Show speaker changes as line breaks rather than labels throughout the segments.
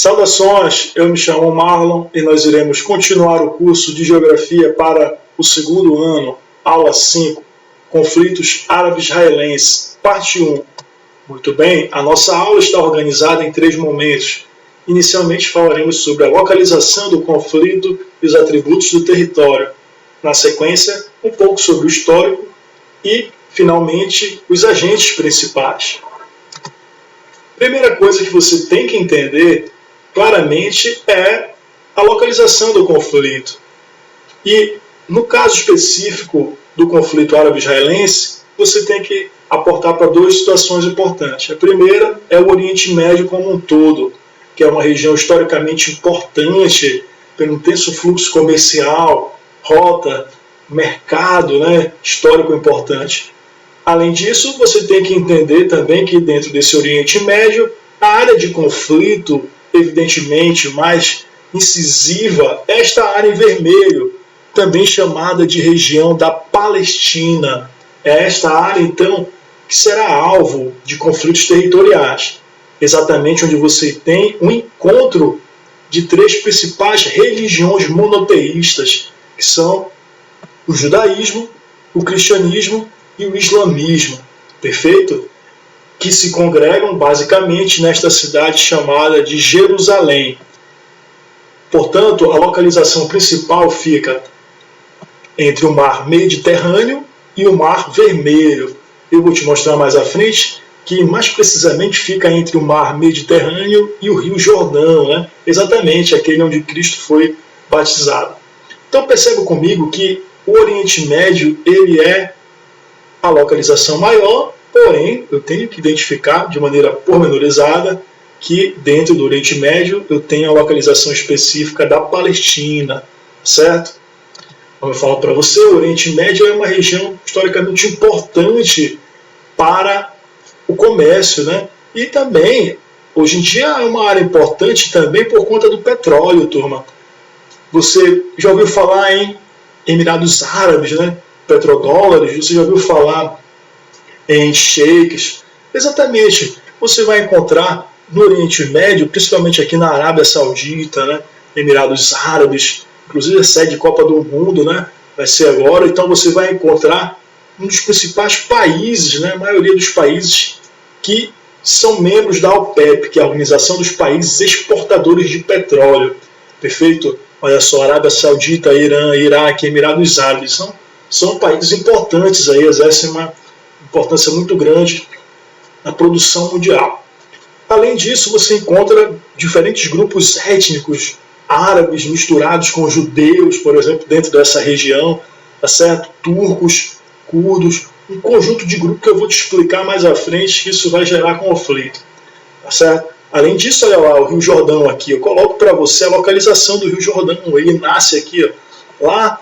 Saudações, eu me chamo Marlon e nós iremos continuar o curso de Geografia para o segundo ano, aula 5, Conflitos Árabe-Israelenses, parte 1. Muito bem, a nossa aula está organizada em 3 momentos. Inicialmente falaremos sobre a localização do conflito e os atributos do território. Na sequência, um pouco sobre o histórico e, finalmente, os agentes principais. Primeira coisa que você tem que entender claramente é a localização do conflito. E, no caso específico do conflito árabe-israelense, você tem que aportar para 2 situações importantes. A primeira é o Oriente Médio como um todo, que é uma região historicamente importante pelo intenso fluxo comercial, rota, mercado, histórico importante. Além disso, você tem que entender também que dentro desse Oriente Médio, a área de conflito, evidentemente mais incisiva, é esta área em vermelho, também chamada de região da Palestina. É esta área, então, que será alvo de conflitos territoriais, exatamente onde você tem um encontro de 3 principais religiões monoteístas, que são o judaísmo, o cristianismo e o islamismo, perfeito? Que se congregam basicamente nesta cidade chamada de Jerusalém. Portanto, a localização principal fica entre o mar Mediterrâneo e o mar Vermelho. Eu vou te mostrar mais à frente que mais precisamente fica entre o mar Mediterrâneo e o rio Jordão, exatamente aquele onde Cristo foi batizado. Então perceba comigo que o Oriente Médio ele é a localização maior, porém eu tenho que identificar de maneira pormenorizada que dentro do Oriente Médio eu tenho a localização específica da Palestina, certo? Como eu falo para você, o Oriente Médio é uma região historicamente importante para o comércio, E também, hoje em dia, é uma área importante também por conta do petróleo, turma. Você já ouviu falar em Emirados Árabes, petrodólares, você já ouviu falar em sheiks? Exatamente, você vai encontrar no Oriente Médio, principalmente aqui na Arábia Saudita, Emirados Árabes, inclusive a sede de Copa do Mundo, vai ser agora. Então você vai encontrar um dos principais países, a maioria dos países que são membros da OPEP, que é a Organização dos Países Exportadores de Petróleo. Perfeito? Olha só, Arábia Saudita, Irã, Iraque, Emirados Árabes, são países importantes, aí, exercem uma importância muito grande na produção mundial. Além disso, você encontra diferentes grupos étnicos árabes misturados com judeus, por exemplo, dentro dessa região, tá certo? Turcos, curdos, um conjunto de grupos que eu vou te explicar mais à frente, que isso vai gerar conflito, tá certo? Além disso, olha lá, o Rio Jordão aqui, eu coloco para você a localização do Rio Jordão, ele nasce aqui, lá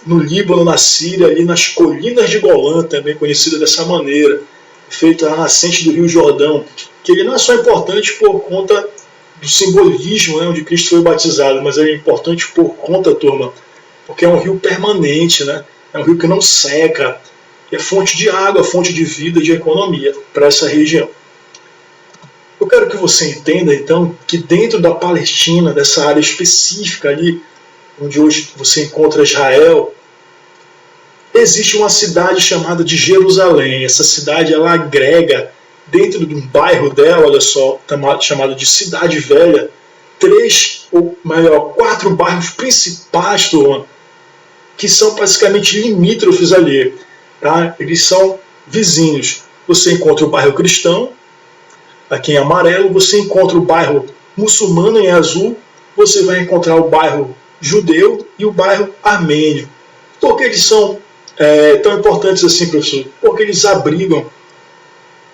no Líbano, na Síria, ali nas colinas de Golã, também conhecida dessa maneira, feita a nascente do Rio Jordão, que ele não é só importante por conta do simbolismo, onde Cristo foi batizado, mas ele é importante por conta, turma, porque é um rio permanente, é um rio que não seca, é fonte de água, fonte de vida, de economia para essa região. Eu quero que você entenda, então, que dentro da Palestina, dessa área específica ali, onde hoje você encontra Israel, existe uma cidade chamada de Jerusalém. Essa cidade, ela agrega, dentro de um bairro dela, olha só, chamado de Cidade Velha, 4 bairros principais, turma, que são basicamente limítrofes ali. Tá? Eles são vizinhos. Você encontra o bairro cristão, aqui em amarelo, você encontra o bairro muçulmano em azul, você vai encontrar o bairro judeu e o bairro armênio. Por que eles são tão importantes assim, professor? Porque eles abrigam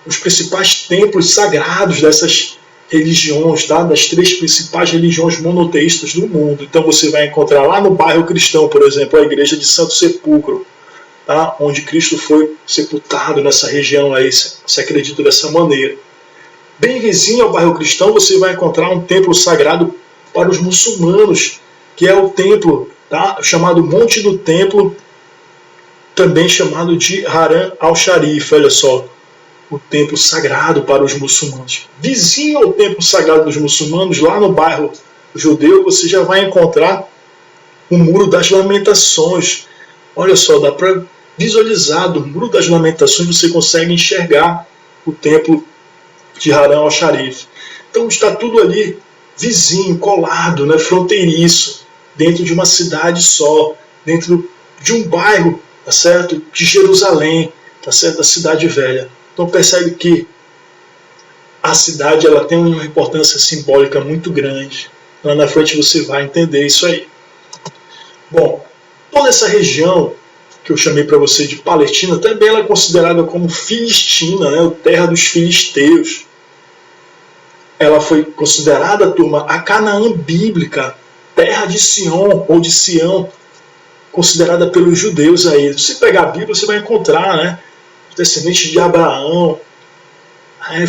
os principais templos sagrados dessas religiões, tá? Das 3 principais religiões monoteístas do mundo. Então você vai encontrar lá no bairro cristão, por exemplo, a igreja de Santo Sepulcro, tá? Onde Cristo foi sepultado nessa região aí, se acredita dessa maneira. Bem vizinho ao bairro cristão, você vai encontrar um templo sagrado para os muçulmanos, que é o templo, tá? Chamado Monte do Templo, também chamado de Haram al-Sharif, olha só. o templo sagrado para os muçulmanos. Vizinho ao templo sagrado dos muçulmanos, lá no bairro judeu, você já vai encontrar o Muro das Lamentações. Olha só, dá para visualizar do Muro das Lamentações, você consegue enxergar o templo de Haram al-Sharif. Então está tudo ali vizinho, colado, né, fronteiriço, dentro de uma cidade só, dentro de um bairro, tá certo, de Jerusalém, tá certo, da Cidade Velha. Então percebe que a cidade ela tem uma importância simbólica muito grande. Lá na frente você vai entender isso aí. Bom, toda essa região que eu chamei para você de Palestina, também ela é considerada como Filistina, né, a terra dos filisteus. Ela foi considerada, turma, a Canaã bíblica, terra de Sião ou de Sião, considerada pelos judeus aí. Se pegar a Bíblia, você vai encontrar, né, os descendentes de Abraão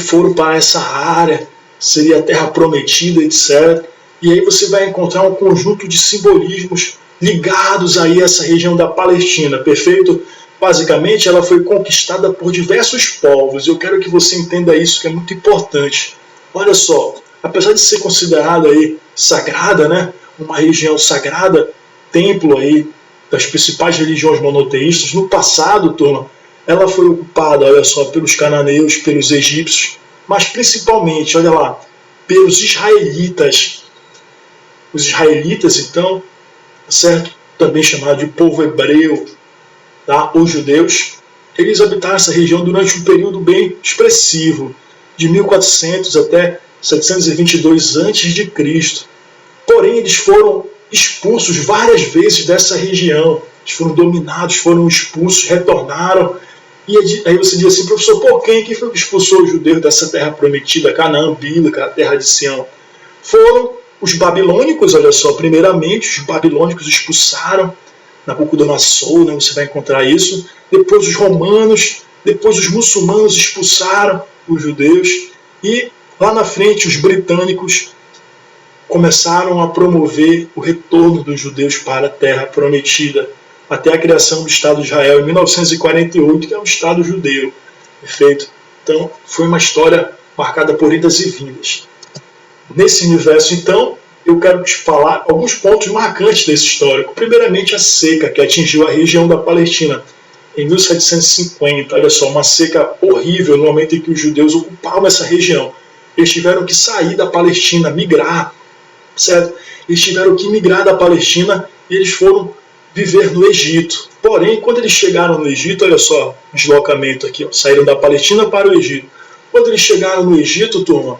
foram para essa área, seria a terra prometida, etc. E aí você vai encontrar um conjunto de simbolismos ligados aí a essa região da Palestina, perfeito? Basicamente, ela foi conquistada por diversos povos. Eu quero que você entenda isso, que é muito importante. Olha só, apesar de ser considerada aí sagrada, né, uma região sagrada, templo aí das principais religiões monoteístas, no passado, turma, ela foi ocupada, olha só, pelos cananeus, pelos egípcios, mas principalmente, olha lá, pelos israelitas. Os israelitas, então, certo? Também chamado de povo hebreu, tá? Os judeus, eles habitaram essa região durante um período bem expressivo, de 1400 até 722 a.C. Porém, eles foram expulsos várias vezes dessa região, eles foram dominados, foram expulsos, retornaram. E aí você diz assim, professor, por quem foi que expulsou os judeus dessa terra prometida, Canaã bíblica, a terra de Sião? Foram os babilônicos, olha só, primeiramente, os babilônicos expulsaram Nabucodonosor, né, você vai encontrar isso. Depois os romanos, depois os muçulmanos expulsaram os judeus. E lá na frente os britânicos começaram a promover o retorno dos judeus para a terra prometida, até a criação do Estado de Israel em 1948, que é o Estado judeu. Perfeito? Então, foi uma história marcada por idas e vindas. Nesse universo, então, eu quero te falar alguns pontos marcantes desse histórico. Primeiramente, a seca que atingiu a região da Palestina em 1750. Olha só, uma seca horrível no momento em que os judeus ocupavam essa região. Eles tiveram que sair da Palestina, migrar, certo? Eles tiveram que migrar da Palestina e eles foram viver no Egito. Porém, quando eles chegaram no Egito, olha só, o deslocamento aqui, ó, saíram da Palestina para o Egito. Quando eles chegaram no Egito, turma,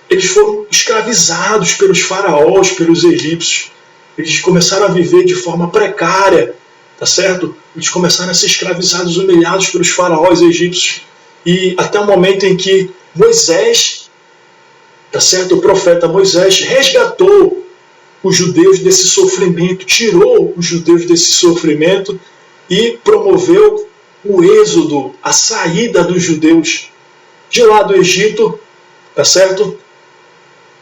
eles foram escravizados pelos faraós, pelos egípcios. Eles começaram a viver de forma precária, tá certo? Eles começaram a ser escravizados, humilhados pelos faraós egípcios. E até o momento em que Moisés, tá certo? O profeta Moisés resgatou os judeus desse sofrimento, tirou os judeus desse sofrimento e promoveu o êxodo, a saída dos judeus de lá do Egito, tá certo?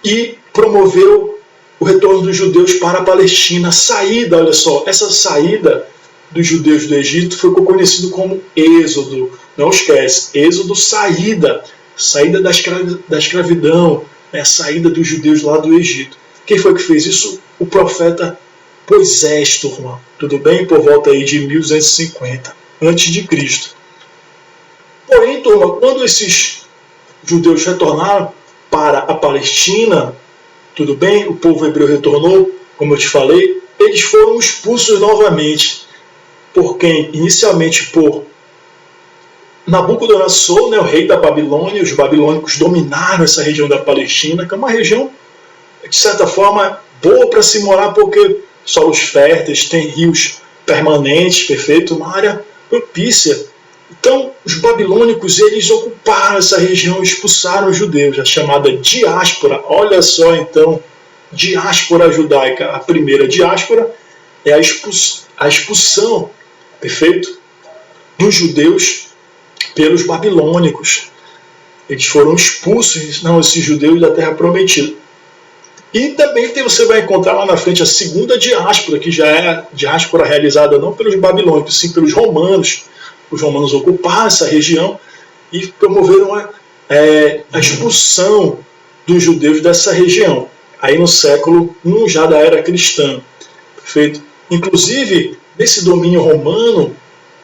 E promoveu o retorno dos judeus para a Palestina. A saída, olha só, essa saída dos judeus do Egito foi conhecido como êxodo. Não esquece, êxodo, saída da escravidão, né, saída dos judeus lá do Egito. Quem foi que fez isso? O profeta Moisés, turma. Tudo bem? Por volta aí de 1250 a.C. Porém, turma, quando esses judeus retornaram para a Palestina, tudo bem? O povo hebreu retornou, como eu te falei, eles foram expulsos novamente. Por quem? Inicialmente por Nabucodonosor, né, o rei da Babilônia. Os babilônicos dominaram essa região da Palestina, que é uma região, de certa forma, boa para se morar, porque solos férteis, tem rios permanentes, perfeito, uma área propícia. Então, os babilônicos, eles ocuparam essa região e expulsaram os judeus, a chamada diáspora. Olha só, então, diáspora judaica. A primeira diáspora é a expulsão, perfeito, dos judeus pelos babilônicos. Eles foram expulsos, não, esses judeus da terra prometida. E também você vai encontrar lá na frente a segunda diáspora, que já é a diáspora realizada não pelos babilônicos, sim pelos romanos. Os romanos ocuparam essa região e promoveram a expulsão dos judeus dessa região, aí no século I já da era cristã. Perfeito? Inclusive, nesse domínio romano,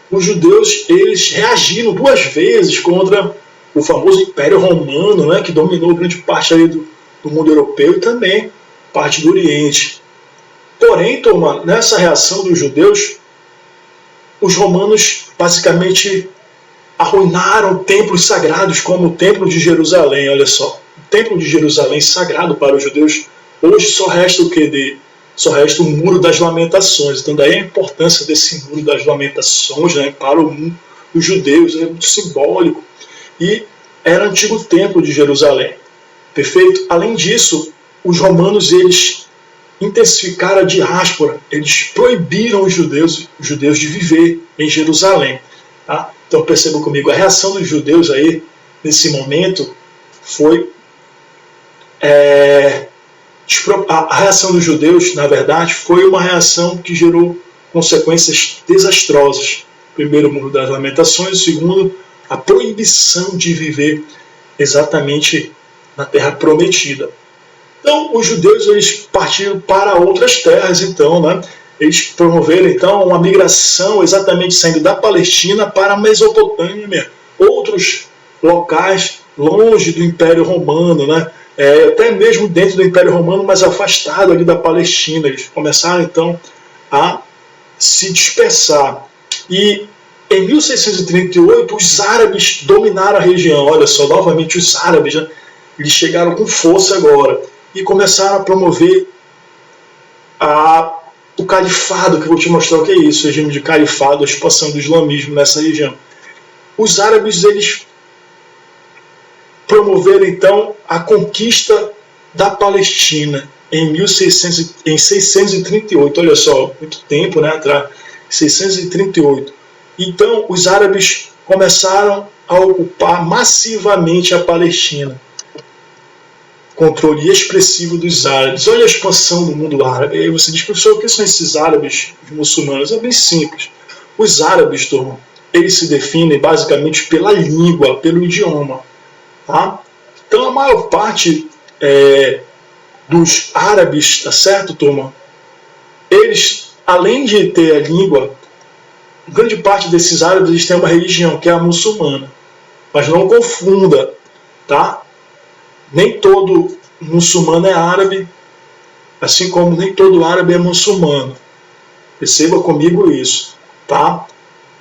os judeus eles reagiram 2 vezes contra o famoso Império Romano, né, que dominou grande parte ali do mundo europeu e também parte do Oriente. Porém, nessa reação dos judeus, os romanos basicamente arruinaram templos sagrados como o Templo de Jerusalém. Olha só, o Templo de Jerusalém sagrado para os judeus, hoje só resta o que? Só resta o Muro das Lamentações. Então daí a importância desse Muro das Lamentações, né, para os judeus, é muito simbólico. E era o antigo Templo de Jerusalém. Perfeito? Além disso, os romanos eles intensificaram a diáspora, eles proibiram os judeus de viver em Jerusalém. Tá? Então percebam comigo, a reação dos judeus aí, nesse momento, foi... A reação dos judeus, na verdade, foi uma reação que gerou consequências desastrosas. Primeiro, o Muro das Lamentações. Segundo, a proibição de viver exatamente na Terra Prometida. Então, os judeus eles partiram para outras terras, então, né? Eles promoveram, então, uma migração exatamente saindo da Palestina para a Mesopotâmia, outros locais longe do Império Romano, né? Até mesmo dentro do Império Romano, mas afastado ali da Palestina. Eles começaram, então, a se dispersar. E em 1638, os árabes dominaram a região. Olha só, novamente os árabes, né? Eles chegaram com força agora e começaram a promover o califado, que eu vou te mostrar o que é isso, o regime de califado, a expansão do islamismo nessa região. Os árabes, eles promoveram então a conquista da Palestina em 638, olha só, muito tempo, né, atrás, 638. Então os árabes começaram a ocupar massivamente a Palestina. Controle expressivo dos árabes. Olha a expansão do mundo árabe. Aí você diz, professor, o que são esses árabes muçulmanos? É bem simples. Os árabes, turma, eles se definem basicamente pela língua, pelo idioma. Tá? Então a maior parte dos árabes, tá certo, turma? Eles, além de ter a língua, grande parte desses árabes eles têm uma religião, que é a muçulmana. Mas não confunda, tá? Nem todo muçulmano é árabe, assim como nem todo árabe é muçulmano. Perceba comigo isso, tá?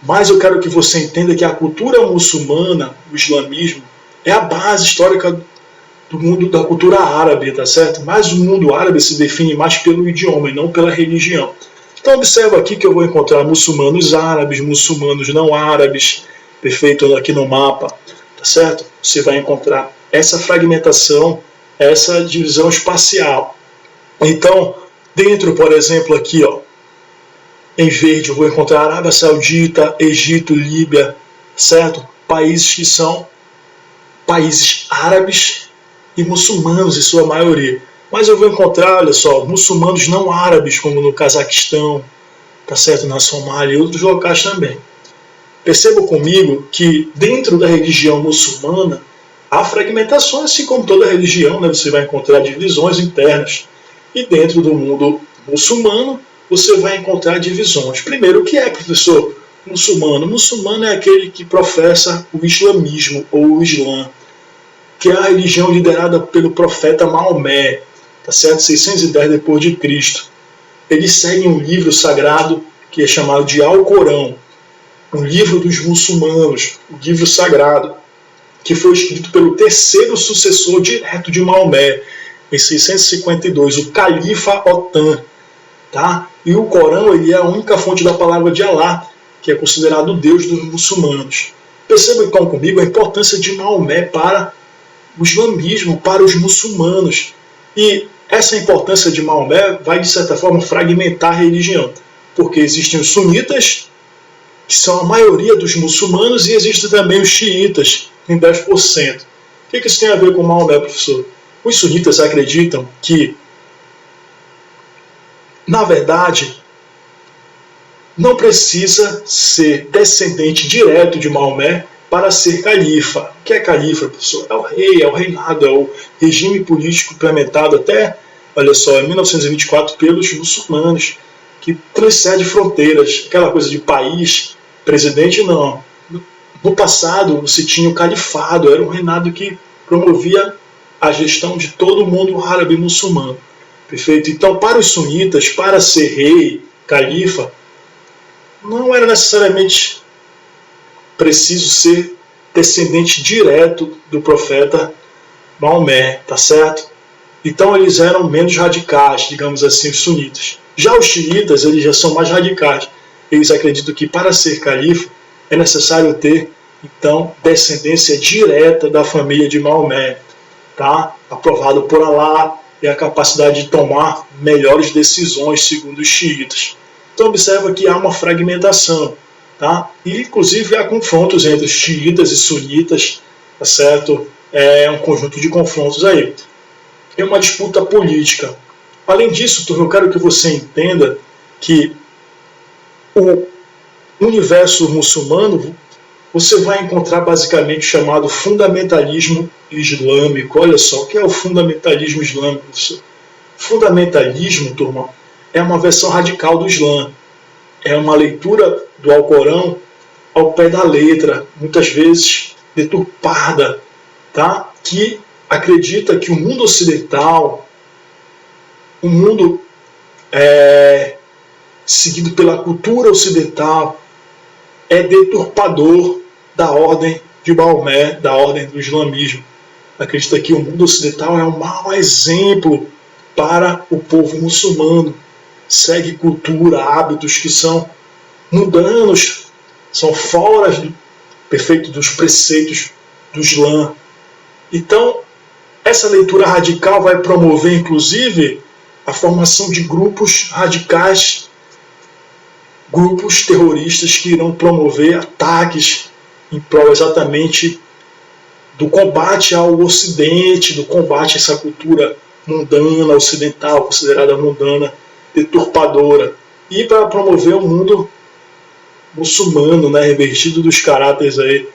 Mas eu quero que você entenda que a cultura muçulmana, o islamismo, é a base histórica do mundo da cultura árabe, tá certo? Mas o mundo árabe se define mais pelo idioma e não pela religião. Então observa aqui que eu vou encontrar muçulmanos árabes, muçulmanos não árabes, perfeito, aqui no mapa, tá certo? Você vai encontrar essa fragmentação, essa divisão espacial. Então, dentro, por exemplo, aqui, ó, em verde eu vou encontrar Arábia Saudita, Egito, Líbia, certo? Países que são países árabes e muçulmanos em sua maioria. Mas eu vou encontrar, olha só, muçulmanos não árabes, como no Cazaquistão, tá certo? Na Somália e outros locais também. Perceba comigo que dentro da religião muçulmana há fragmentações, assim como toda religião, né? Você vai encontrar divisões internas. E dentro do mundo muçulmano, você vai encontrar divisões. Primeiro, o que é, professor, muçulmano? Muçulmano é aquele que professa o islamismo, ou o Islã, que é a religião liderada pelo profeta Maomé, tá certo? 610 depois de Cristo. Eles seguem um livro sagrado que é chamado de Alcorão, um livro dos muçulmanos, um livro sagrado, que foi escrito pelo terceiro sucessor direto de Maomé, em 652, o Califa Otan. Tá? E o Corão ele é a única fonte da palavra de Alá, que é considerado o Deus dos muçulmanos. Perceba então comigo a importância de Maomé para o islamismo, para os muçulmanos. E essa importância de Maomé vai, de certa forma, fragmentar a religião, porque existem os sunitas, que são a maioria dos muçulmanos, e existem também os xiitas, em 10%. O que isso tem a ver com Maomé, professor? Os sunitas acreditam que, na verdade, não precisa ser descendente direto de Maomé para ser califa. O que é califa, pessoal? É o rei, é o reinado, é o regime político implementado até, olha só, em 1924 pelos muçulmanos, que transcende fronteiras. Aquela coisa de país, presidente, não. No passado, se tinha o califado, era um reinado que promovia a gestão de todo o mundo árabe e muçulmano. Perfeito? Então, para os sunitas, para ser rei, califa, não era necessariamente preciso ser descendente direto do profeta Maomé, tá certo? Então eles eram menos radicais, digamos assim, os sunitas. Já os xiitas, eles já são mais radicais. Eles acreditam que para ser califa é necessário ter, então, descendência direta da família de Maomé, tá? Aprovado por Alá, e a capacidade de tomar melhores decisões, segundo os xiitas. Então observa que há uma fragmentação, tá? E inclusive há confrontos entre xiitas e sunitas, tá certo? É um conjunto de confrontos aí. É uma disputa política. Além disso, eu quero que você entenda que o universo muçulmano você vai encontrar basicamente o chamado fundamentalismo islâmico. Olha só, o que é o fundamentalismo islâmico? Fundamentalismo, turma, é uma versão radical do Islã. É uma leitura do Alcorão ao pé da letra, muitas vezes deturpada, tá? Que acredita que o mundo ocidental, o mundo seguido pela cultura ocidental, é deturpador da ordem de Maomé, da ordem do islamismo. Acredita que o mundo ocidental é um mau exemplo para o povo muçulmano. Segue cultura, hábitos que são mundanos, são fora dos preceitos do Islã. Então, essa leitura radical vai promover, inclusive, a formação de grupos radicais, grupos terroristas que irão promover ataques em prol exatamente do combate ao Ocidente, do combate a essa cultura mundana, ocidental, considerada mundana, deturpadora, e para promover um mundo muçulmano, né, revertido dos caráteres aí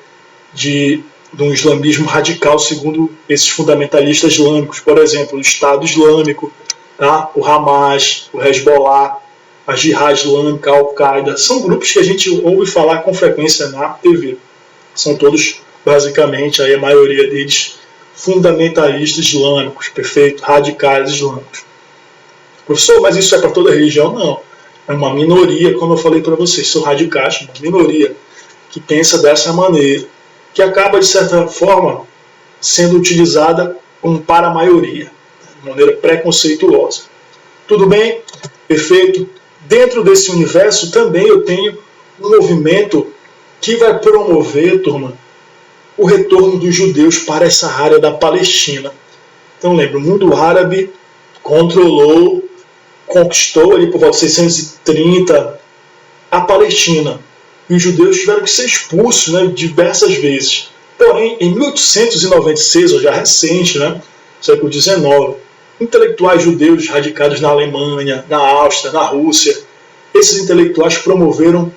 de um islamismo radical, segundo esses fundamentalistas islâmicos. Por exemplo, o Estado Islâmico, tá? O Hamas, o Hezbollah, a Jihad Islâmica, a Al-Qaeda, são grupos que a gente ouve falar com frequência na TV. São todos, basicamente, aí a maioria deles, fundamentalistas islâmicos, perfeito, radicais islâmicos. Professor, mas isso é para toda religião? Não. É uma minoria, como eu falei para vocês, são radicais, uma minoria que pensa dessa maneira, que acaba, de certa forma, sendo utilizada como para a maioria, de maneira preconceituosa. Tudo bem? Perfeito? Dentro desse universo também eu tenho um movimento que vai promover, turma, o retorno dos judeus para essa área da Palestina. Então lembra, o mundo árabe conquistou ali por volta de 630 a Palestina. E os judeus tiveram que ser expulsos, né, diversas vezes. Porém, em 1896, ou já recente, né, século XIX, intelectuais judeus radicados na Alemanha, na Áustria, na Rússia, esses intelectuais promoveram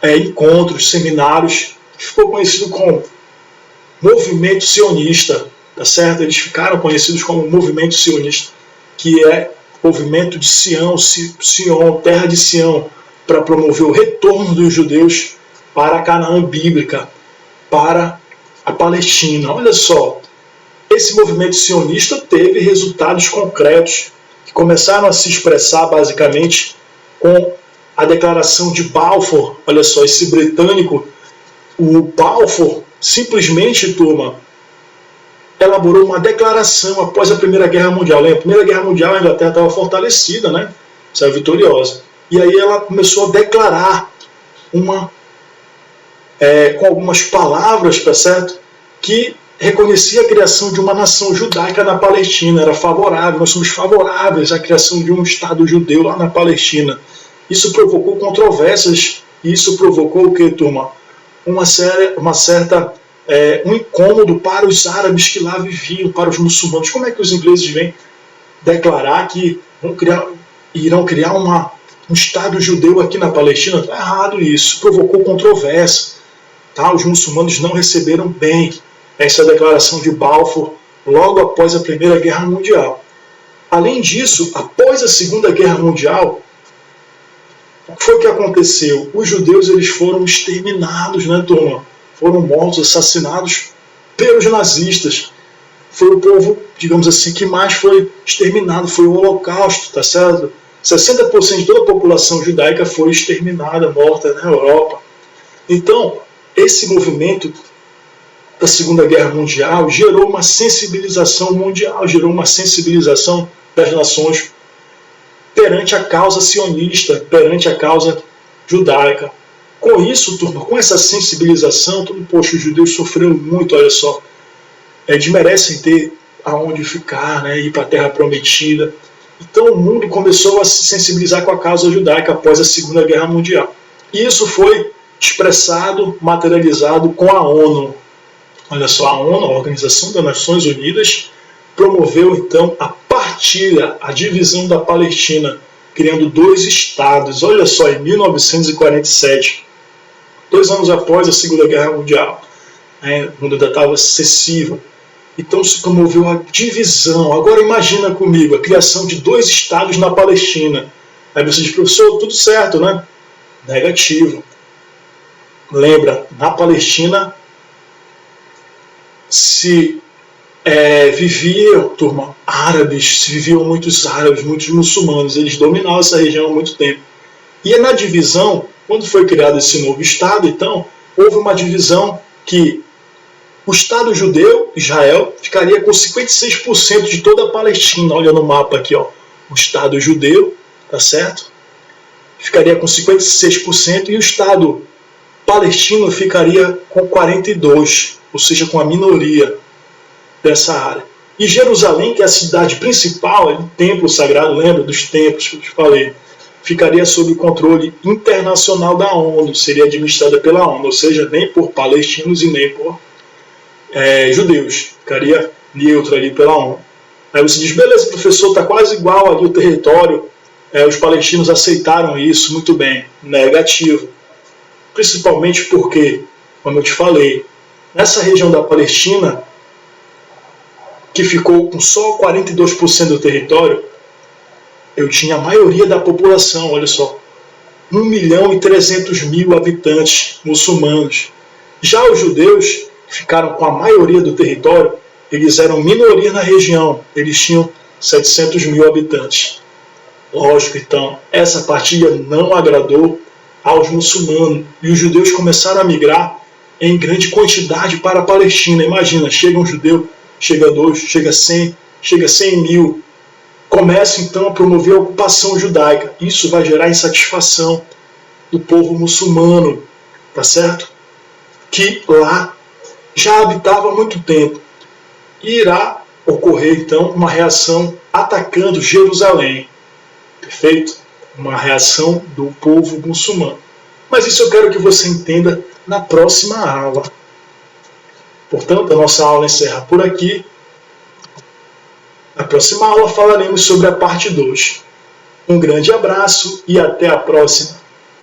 encontros, seminários, que ficou conhecido como movimento sionista, tá certo? Eles ficaram conhecidos como movimento sionista, que é movimento de Sião, terra de Sião, para promover o retorno dos judeus para a Canaã bíblica, para a Palestina. Olha só, esse movimento sionista teve resultados concretos que começaram a se expressar basicamente com a declaração de Balfour. Olha só, esse britânico, o Balfour, simplesmente, turma, elaborou uma declaração após a Primeira Guerra Mundial. Na Primeira Guerra Mundial a Inglaterra estava fortalecida, né? Saiu vitoriosa. E aí ela começou a declarar com algumas palavras, tá certo? Que reconhecia a criação de uma nação judaica na Palestina, era favorável, nós somos favoráveis à criação de um Estado judeu lá na Palestina. Isso provocou controvérsias, e isso provocou o que, turma? Um incômodo para os árabes que lá viviam, para os muçulmanos. Como é que os ingleses vêm declarar que irão criar um Estado judeu aqui na Palestina? Está errado isso, provocou controvérsia. Tá? Os muçulmanos não receberam bem essa declaração de Balfour logo após a Primeira Guerra Mundial. Além disso, após a Segunda Guerra Mundial, o que foi que aconteceu? Os judeus eles foram exterminados, né, turma? Foram mortos, assassinados pelos nazistas. Foi o povo, digamos assim, que mais foi exterminado, foi o Holocausto, tá certo? 60% de toda a população judaica foi exterminada, morta na Europa. Então, esse movimento da Segunda Guerra Mundial gerou uma sensibilização mundial, gerou uma sensibilização das nações perante a causa sionista, perante a causa judaica. Com isso, turma, com essa sensibilização, poxa, os judeus sofreram muito, olha só, eles merecem ter aonde ficar, né, ir para a Terra Prometida. Então o mundo começou a se sensibilizar com a causa judaica após a Segunda Guerra Mundial. E isso foi expressado, materializado com a ONU. Olha só, a ONU, a Organização das Nações Unidas, promoveu então a partilha, a divisão da Palestina, criando 2 estados. Olha só, em 1947, 2 anos após a Segunda Guerra Mundial, né, o mundo ainda estava excessivo. Então se promoveu a divisão. Agora imagina comigo, a criação de 2 estados na Palestina. Aí você diz, professor, tudo certo, né? Negativo. Lembra, na Palestina se viviam, turma, árabes, se viviam muitos árabes, muitos muçulmanos, eles dominavam essa região há muito tempo. E na divisão, quando foi criado esse novo Estado, então, houve uma divisão que o Estado judeu, Israel, ficaria com 56% de toda a Palestina. Olha no mapa aqui, ó, o Estado judeu, tá certo? Ficaria com 56% e o Estado palestino ficaria com 42%, ou seja, com a minoria dessa área. E Jerusalém, que é a cidade principal, o templo sagrado, lembra dos templos que eu te falei, ficaria sob controle internacional da ONU, seria administrada pela ONU, ou seja, nem por palestinos e nem por judeus, ficaria neutro ali pela ONU. Aí você diz, beleza, professor, está quase igual ali o território, os palestinos aceitaram isso, muito bem. Negativo. Principalmente porque, como eu te falei, nessa região da Palestina, que ficou com só 42% do território, eu tinha a maioria da população, olha só, 1.300.000 habitantes muçulmanos. Já os judeus, que ficaram com a maioria do território, eles eram minoria na região, eles tinham 700.000 habitantes. Lógico, então, essa partilha não agradou aos muçulmanos, e os judeus começaram a migrar em grande quantidade para a Palestina. Imagina, chega um judeu, chega 2, chega 100, chega 100.000. Começa então a promover a ocupação judaica. Isso vai gerar insatisfação do povo muçulmano, tá certo? Que lá já habitava há muito tempo. E irá ocorrer então uma reação atacando Jerusalém. Perfeito? Uma reação do povo muçulmano. Mas isso eu quero que você entenda na próxima aula. Portanto, a nossa aula encerra por aqui. Na próxima aula falaremos sobre a parte 2. Um grande abraço e até a próxima.